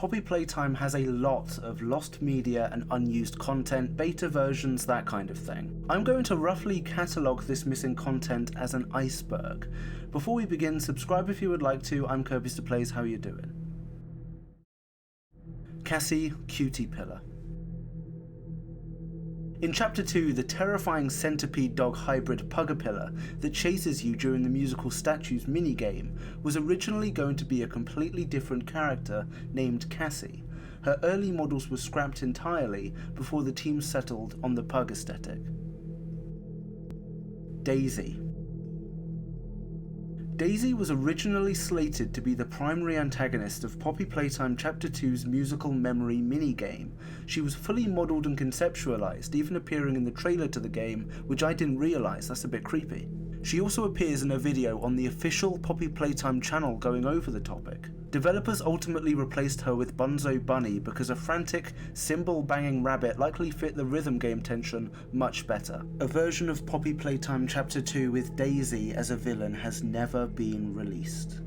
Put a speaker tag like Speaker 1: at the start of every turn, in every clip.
Speaker 1: Poppy Playtime has a lot of lost media and unused content, beta versions, that kind of thing. I'm going to roughly catalogue this missing content as an iceberg. Before we begin, subscribe if you would like to. I'm Kirby's2Plays, how you doing? Cassie Cutiepillar. In Chapter 2, the terrifying centipede dog hybrid Pugapillar that chases you during the musical statues minigame was originally going to be a completely different character named Cassie. Her early models were scrapped entirely before the team settled on the pug aesthetic. Daisy. Daisy was originally slated to be the primary antagonist of Poppy Playtime Chapter 2's musical memory minigame. She was fully modelled and conceptualised, even appearing in the trailer to the game, which I didn't realise, that's a bit creepy. She also appears in a video on the official Poppy Playtime channel going over the topic. Developers ultimately replaced her with Bunzo Bunny because a frantic, cymbal-banging rabbit likely fit the rhythm game tension much better. A version of Poppy Playtime Chapter 2 with Daisy as a villain has never been released.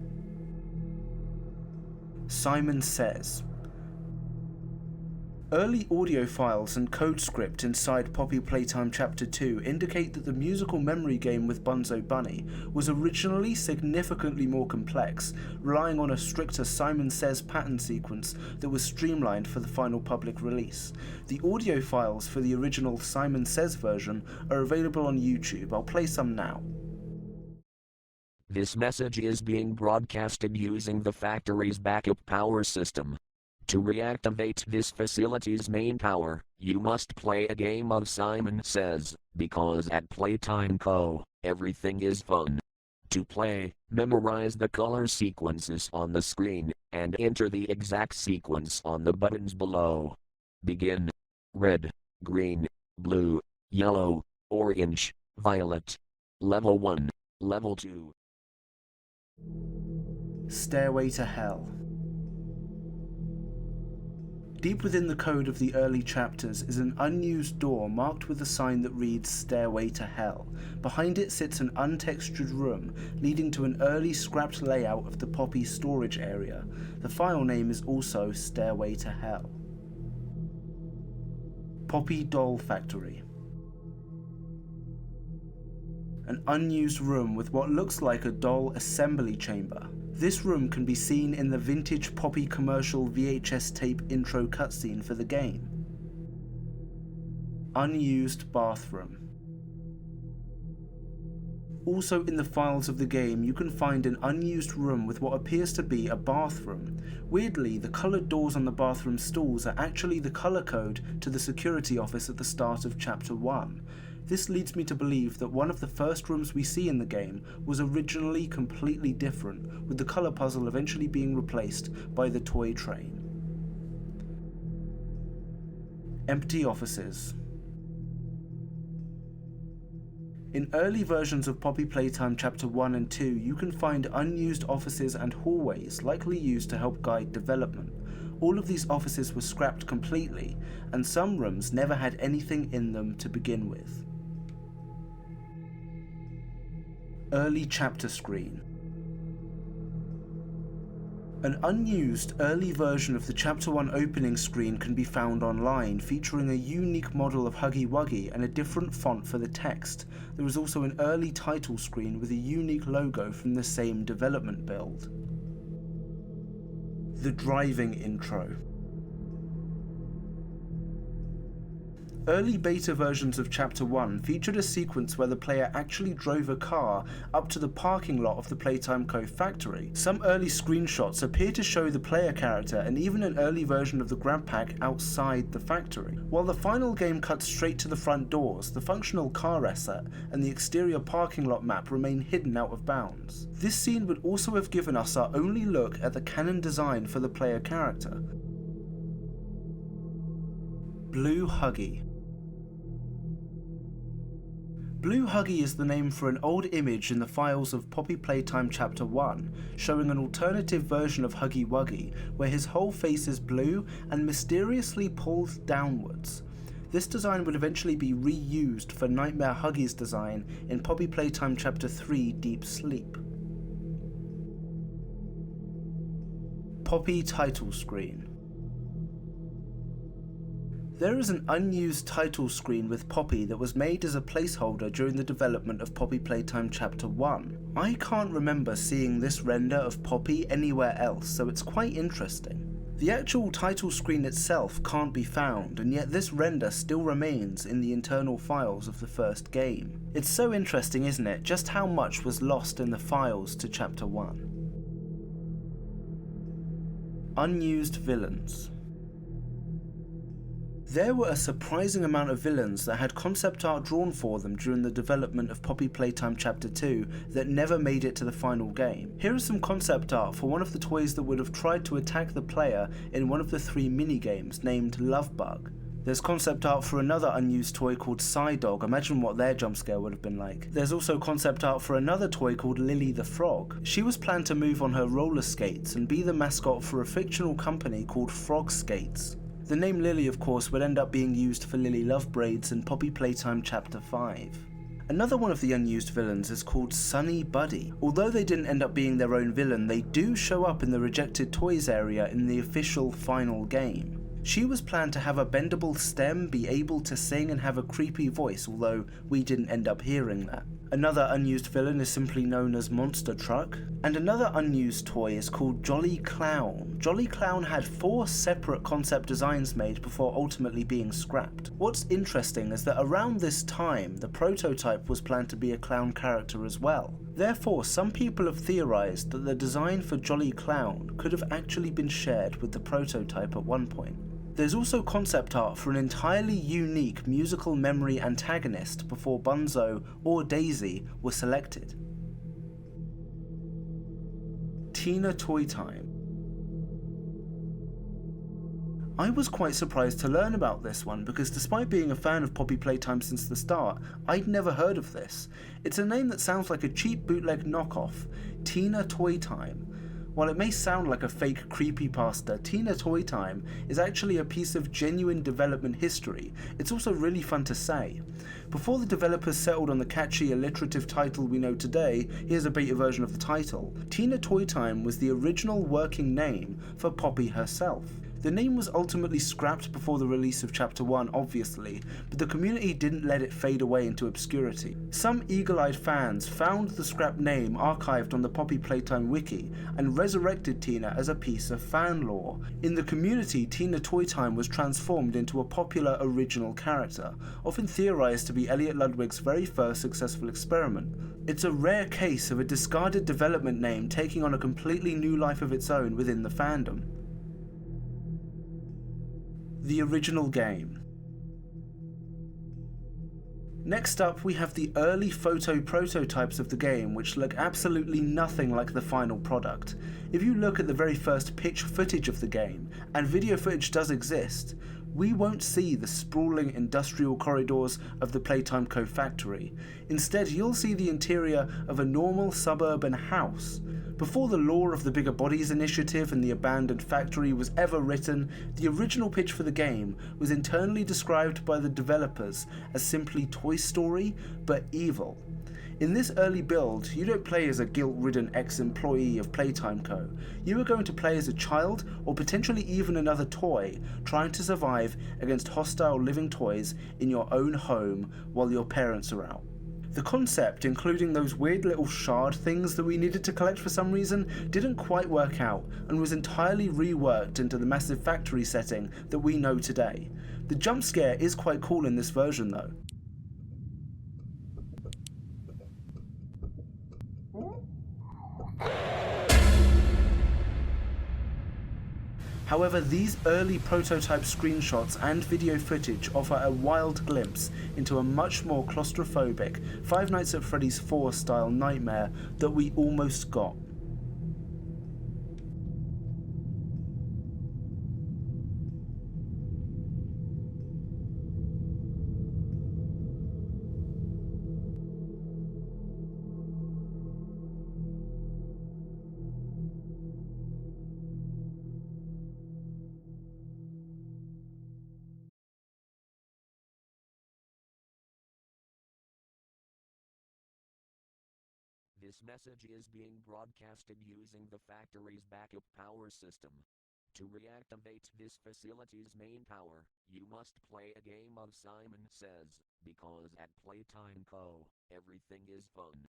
Speaker 1: Simon Says. Early audio files and code script inside Poppy Playtime Chapter 2 indicate that the musical memory game with Bunzo Bunny was originally significantly more complex, relying on a stricter Simon Says pattern sequence that was streamlined for the final public release. The audio files for the original Simon Says version are available on YouTube. I'll play some now.
Speaker 2: This message is being broadcasted using the factory's backup power system. To reactivate this facility's main power, you must play a game of Simon Says, because at Playtime Co., everything is fun. To play, memorize the color sequences on the screen, and enter the exact sequence on the buttons below. Begin. Red, green, blue, yellow, orange, violet. Level 1, Level 2.
Speaker 1: Stairway to Hell. Deep within the code of the early chapters is an unused door marked with a sign that reads Stairway to Hell. Behind it sits an untextured room leading to an early scrapped layout of the Poppy storage area. The file name is also Stairway to Hell. Poppy Doll Factory. An unused room with what looks like a doll assembly chamber. This room can be seen in the vintage Poppy commercial VHS tape intro cutscene for the game. Unused Bathroom. Also in the files of the game you can find an unused room with what appears to be a bathroom. Weirdly, the coloured doors on the bathroom stalls are actually the colour code to the security office at the start of Chapter 1. This leads me to believe that one of the first rooms we see in the game was originally completely different, with the colour puzzle eventually being replaced by the toy train. Empty offices. In early versions of Poppy Playtime Chapter 1 and 2, you can find unused offices and hallways likely used to help guide development. All of these offices were scrapped completely, and some rooms never had anything in them to begin with. Early chapter screen. An unused early version of the Chapter 1 opening screen can be found online, featuring a unique model of Huggy Wuggy and a different font for the text. There is also an early title screen with a unique logo from the same development build. The driving intro. Early beta versions of Chapter 1 featured a sequence where the player actually drove a car up to the parking lot of the Playtime Co. factory. Some early screenshots appear to show the player character and even an early version of the grab pack outside the factory. While the final game cuts straight to the front doors, the functional car asset and the exterior parking lot map remain hidden out of bounds. This scene would also have given us our only look at the canon design for the player character. Blue Huggy. Blue Huggy is the name for an old image in the files of Poppy Playtime Chapter 1, showing an alternative version of Huggy Wuggy, where his whole face is blue and mysteriously pulled downwards. This design would eventually be reused for Nightmare Huggy's design in Poppy Playtime Chapter 3 Deep Sleep. Poppy title screen. There is an unused title screen with Poppy that was made as a placeholder during the development of Poppy Playtime Chapter 1. I can't remember seeing this render of Poppy anywhere else, so it's quite interesting. The actual title screen itself can't be found, and yet this render still remains in the internal files of the first game. It's so interesting, isn't it, just how much was lost in the files to Chapter 1. Unused Villains. There were a surprising amount of villains that had concept art drawn for them during the development of Poppy Playtime Chapter 2 that never made it to the final game. Here is some concept art for one of the toys that would have tried to attack the player in one of the 3 minigames named Lovebug. There's concept art for another unused toy called Psydog. Imagine what their jump scare would have been like. There's also concept art for another toy called Lily the Frog. She was planned to move on her roller skates and be the mascot for a fictional company called Frog Skates. The name Lily, of course, would end up being used for Lily Love Braids in Poppy Playtime Chapter 5. Another one of the unused villains is called Sunny Buddy. Although they didn't end up being their own villain, they do show up in the Rejected Toys area in the official final game. She was planned to have a bendable stem, be able to sing and have a creepy voice, although we didn't end up hearing that. Another unused villain is simply known as Monster Truck. And another unused toy is called Jolly Clown. Jolly Clown had 4 separate concept designs made before ultimately being scrapped. What's interesting is that around this time, the prototype was planned to be a clown character as well. Therefore, some people have theorized that the design for Jolly Clown could have actually been shared with the prototype at one point. There's also concept art for an entirely unique musical memory antagonist before Bunzo or Daisy were selected. Tina Toytime. I was quite surprised to learn about this one because despite being a fan of Poppy Playtime since the start, I'd never heard of this. It's a name that sounds like a cheap bootleg knockoff, Tina Toytime. While it may sound like a fake creepypasta, Tina Toytime is actually a piece of genuine development history. It's also really fun to say. Before the developers settled on the catchy alliterative title we know today, here's a beta version of the title. Tina Toytime was the original working name for Poppy herself. The name was ultimately scrapped before the release of Chapter 1, obviously, but the community didn't let it fade away into obscurity. Some eagle-eyed fans found the scrapped name archived on the Poppy Playtime wiki and resurrected Tina as a piece of fan lore. In the community, Tina Toytime was transformed into a popular original character, often theorized to be Elliot Ludwig's very first successful experiment. It's a rare case of a discarded development name taking on a completely new life of its own within the fandom. The original game. Next up, we have the early photo prototypes of the game, which look absolutely nothing like the final product. If you look at the very first pitch footage of the game, and video footage does exist, we won't see the sprawling industrial corridors of the Playtime Co. factory. Instead, you'll see the interior of a normal suburban house. Before the lore of the Bigger Bodies initiative and the abandoned factory was ever written, the original pitch for the game was internally described by the developers as simply Toy Story, but evil. In this early build, you don't play as a guilt-ridden ex-employee of Playtime Co. You are going to play as a child, or potentially even another toy, trying to survive against hostile living toys in your own home while your parents are out. The concept, including those weird little shard things that we needed to collect for some reason, didn't quite work out and was entirely reworked into the massive factory setting that we know today. The jump scare is quite cool in this version though. However, these early prototype screenshots and video footage offer a wild glimpse into a much more claustrophobic Five Nights at Freddy's 4 style nightmare that we almost got.
Speaker 2: This message is being broadcasted using the factory's backup power system. To reactivate this facility's main power, you must play a game of Simon Says, because at Playtime Co., everything is fun.